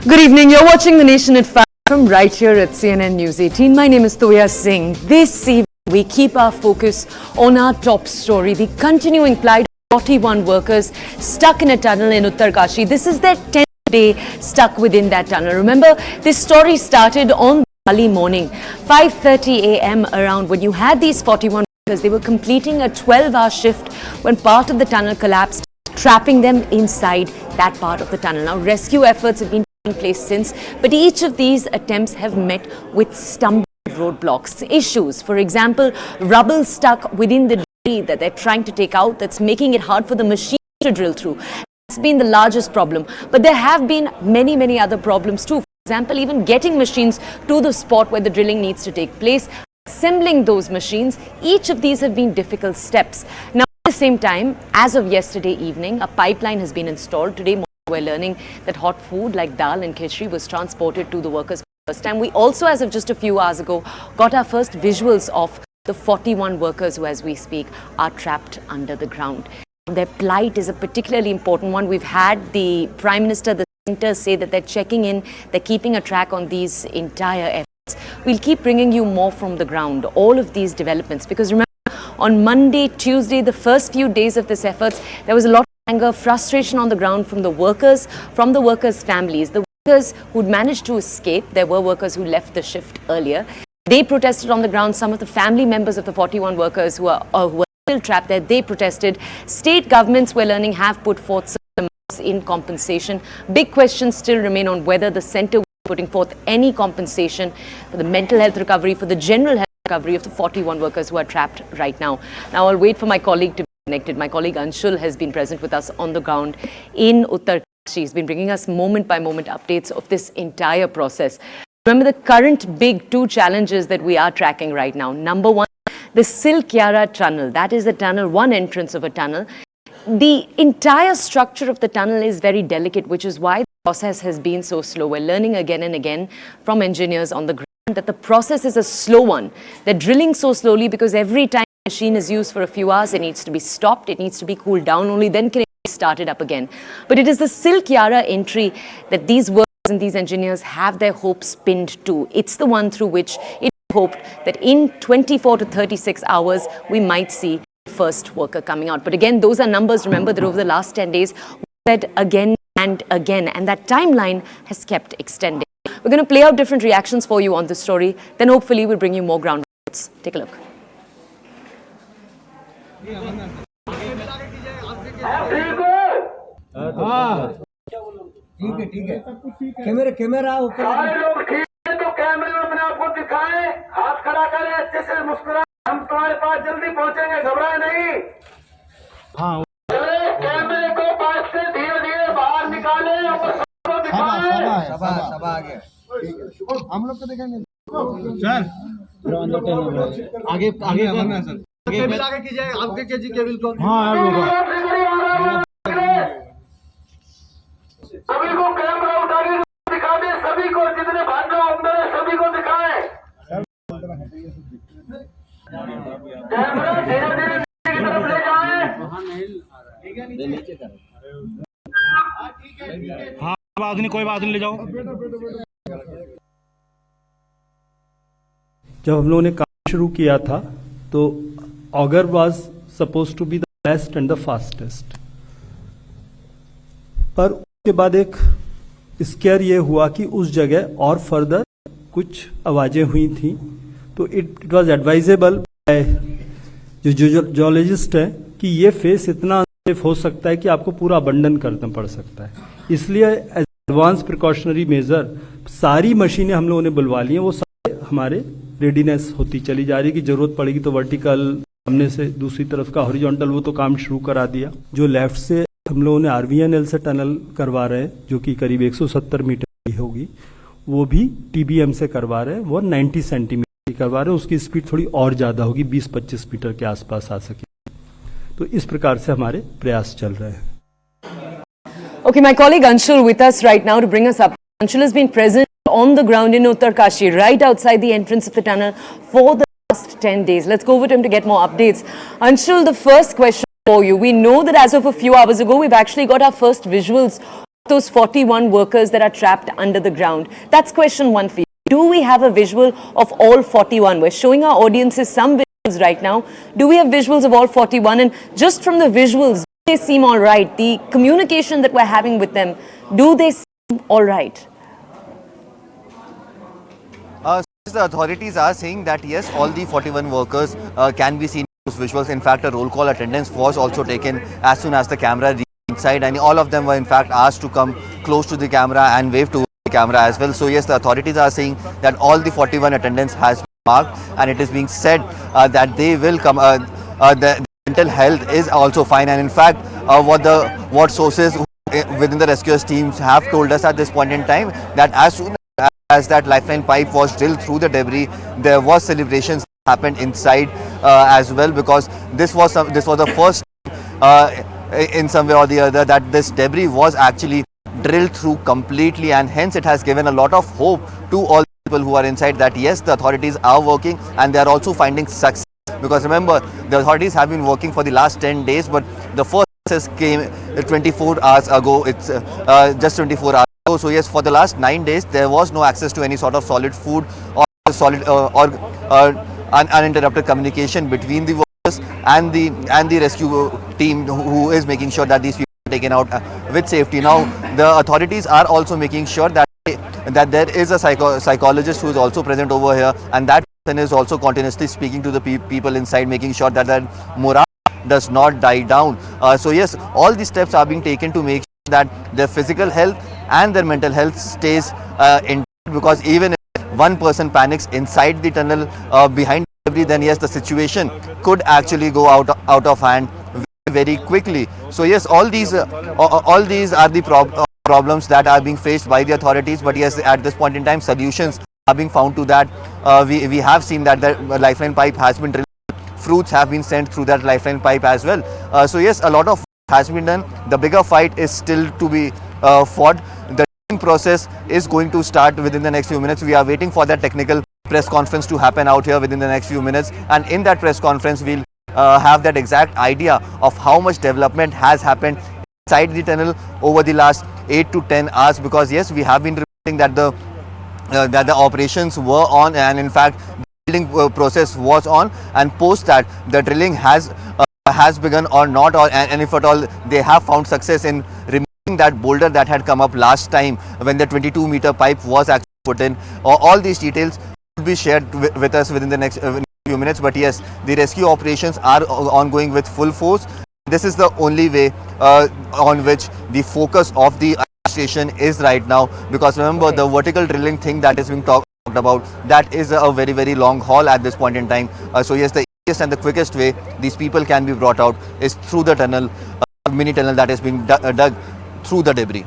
Good evening. You're watching The Nation at 5 from right here at CNN News 18. My name is Singh. This evening, we keep our focus on our top story, the continuing plight of 41 workers stuck in a tunnel in Uttarakhand. This is their 10th day stuck within that tunnel. Remember, this story started on early morning, 5:30 a.m. around, when you had these 41 workers. They were completing a 12-hour shift when part of the tunnel collapsed, trapping them inside that part of the tunnel. Now, rescue efforts have been taking place since, but each of these attempts have met with stumbling roadblocks, issues. For example, rubble stuck within the debris that they're trying to take out, that's making it hard for the machine to drill through. It's been the largest problem, but there have been many other problems too. For example, even getting machines to the spot where the drilling needs to take place, assembling those machines. Each of these have been difficult steps. Now, at the same time, as of yesterday evening, a pipeline has been installed. Today morning, we're learning that hot food like dal and khichdi was transported to the workers for the first time. We also, as of just a few hours ago, got our first visuals of the 41 workers who, as we speak, are trapped under the ground. Their plight is a particularly important one. We've had the Prime Minister, the Centre, say that they're checking in, they're keeping a track on these entire efforts. We'll keep bringing you more from the ground, all of these developments, because remember, on Monday, Tuesday, the first few days of this efforts, there was a lot of anger, frustration on the ground from the workers' families. The workers who'd managed to escape, there were workers who left the shift earlier. They protested on the ground. Some of the family members of the 41 workers who are still trapped there, they protested. State governments, we're learning, have put forth some amounts in compensation. Big questions still remain on whether the centre will be putting forth any compensation for the mental health recovery, for the general health recovery of the 41 workers who are trapped right now. Now, I'll wait for my colleague to be connected. My colleague Anshul has been present with us on the ground in Uttarakhand. She's been bringing us moment-by-moment updates of this entire process. Remember the current big two challenges that we are tracking right now. Number one, the Silkyara tunnel. That is the tunnel, one entrance of a tunnel. The entire structure of the tunnel is very delicate, which is why the process has been so slow. We're learning again and again from engineers on the ground that the process is a slow one. They're drilling so slowly because every time the machine is used for a few hours, it needs to be stopped, it needs to be cooled down, only then can it be started up again. But it is the Silkyara entry that these workers and these engineers have their hopes pinned to. It's the one through which it is hoped that in 24 to 36 hours, we might see the first worker coming out. But again, those are numbers, remember, that over the last 10 days, we said again and again, and that timeline has kept extending. We're going to play out different reactions for you on this story. Then hopefully we'll bring you more ground reports. Take a look. ठीक है camera ऊपर सारे लोग ठीक है तो कैमरे में अपने आप को दिखाएं, हाथ खड़ा करें, अच्छे से मुस्कुराएं, हम तुम्हारे पास जल्दी पहुंचेंगे, घबराएं नहीं। हाँ कैमरे को पास से धीरे बाहर निकालें और सबको दिखाएं। सब आगे हम लोग को देखेंगे सर, आगे सर, आगे कीजिए, आगे कीजिए केबल को। हाँ सभी को कैमरा उठाकर दिखा दे, सभी को, जितने भाइयों अंदर है सभी को दिखाएं। कैमरा धीरे की तरफ ले जाएं। हाँ बात नहीं, कोई बात नहीं, ले जाओ। जब हम लोगों ने काम शुरू किया था तो ऑगर was supposed to be the best and the fastest, पर उसके बाद एक स्केयर ये हुआ कि उस जगह और फर्दर कुछ आवाजें हुई थी, तो इट वाज एडवाइजेबल बाय जो जियोलॉजिस्ट है कि ये फेस इतना अनसेफ हो सकता है कि आपको पूरा अबंडन करना पड़ सकता है। इसलिए एडवांस प्रिकॉशनरी मेजर सारी मशीनें हम लोगों ने बुलवा ली हैं, वो सारे हमारे रेडीनेस होती चली जा रही है कि जरूरत पड़ेगी तो वर्टिकल, सामने से दूसरी तरफ का हॉरिजॉन्टल, वो तो काम शुरू करा दिया। जो लेफ्ट से हम लोगों ने RVNL से टनल करवा रहे हैं जो कि करीब 170 मीटर की होगी, वो भी TBM से करवा रहे हैं, वो 90 सेंटीमीटर की करवा रहे हैं, उसकी स्पीड थोड़ी और ज्यादा होगी, 20-25 मीटर के आसपास आ सके। तो इस प्रकार से हमारे प्रयास चल रहे हैं। Okay, my colleague Anshul with us right now to bring us up. Anshul has been present on the ground in Uttarakhand, right outside the entrance of the tunnel for the last 10 days. Let's go over to him to get more updates. Anshul, the first question for you. We know that as of a few hours ago, we've actually got our first visuals those 41 workers that are trapped under the ground? That's question one for you. Do we have a visual of all 41? We're showing our audiences some visuals right now. Do we have visuals of all 41? And just from the visuals, do they seem all right? The communication that we're having with them, do they seem all right? The authorities are saying that yes, all the 41 workers can be seen in those visuals. In fact, a roll call attendance was also taken as soon as the camera reached inside, and all of them were in fact asked to come close to the camera and wave to the camera as well. So yes, the authorities are saying that all the 41 attendance has been marked, and it is being said that they will come. The mental health is also fine, and in fact, what sources within the rescuers teams have told us at this point in time, that as soon as that lifeline pipe was drilled through the debris, there was celebrations that happened inside as well, because this was the first in some way or the other that this debris was actually drilled through completely, and hence it has given a lot of hope to all people who are inside that yes, the authorities are working and they are also finding success. Because remember, the authorities have been working for the last 10 days, but the first success came 24 hours ago. It's just 24 hours ago. So yes, for the last 9 days, there was no access to any sort of solid food or solid uninterrupted communication between the workers and the rescue team, who is making sure that these people are taken out with safety. Now, the authorities are also making sure that there is a psychologist who is also present over here, and that person is also continuously speaking to the people inside, making sure that their morale does not die down. So yes, all these steps are being taken to make sure that their physical health and their mental health stays intact, because even if one person panics inside the tunnel behind debris, then yes, the situation could actually go out of hand very quickly. So yes, all these are the problems that are being faced by the authorities, but yes, at this point in time, solutions are being found to that. We have seen that the lifeline pipe has been drilled, fruits have been sent through that lifeline pipe as well. So yes, a lot of work has been done. The bigger fight is still to be fought. The process is going to start within the next few minutes. We are waiting for that technical press conference to happen out here within the next few minutes, and in that press conference we'll have that exact idea of how much development has happened inside the tunnel over the last 8 to 10 hours, because yes, we have been reporting that the operations were on, and in fact the building process was on, and post that the drilling has begun or not, and if at all they have found success in removing that boulder that had come up last time when the 22-meter pipe was actually put in. All these details will be shared with us within the next few minutes, but yes, the rescue operations are ongoing with full force. This is the only way on which the focus of the administration is right now, because remember, the vertical drilling thing that is being talked about, that is a very, very long haul at this point in time. So yes, the easiest and the quickest way these people can be brought out is through the tunnel, mini tunnel that is being dug through the debris.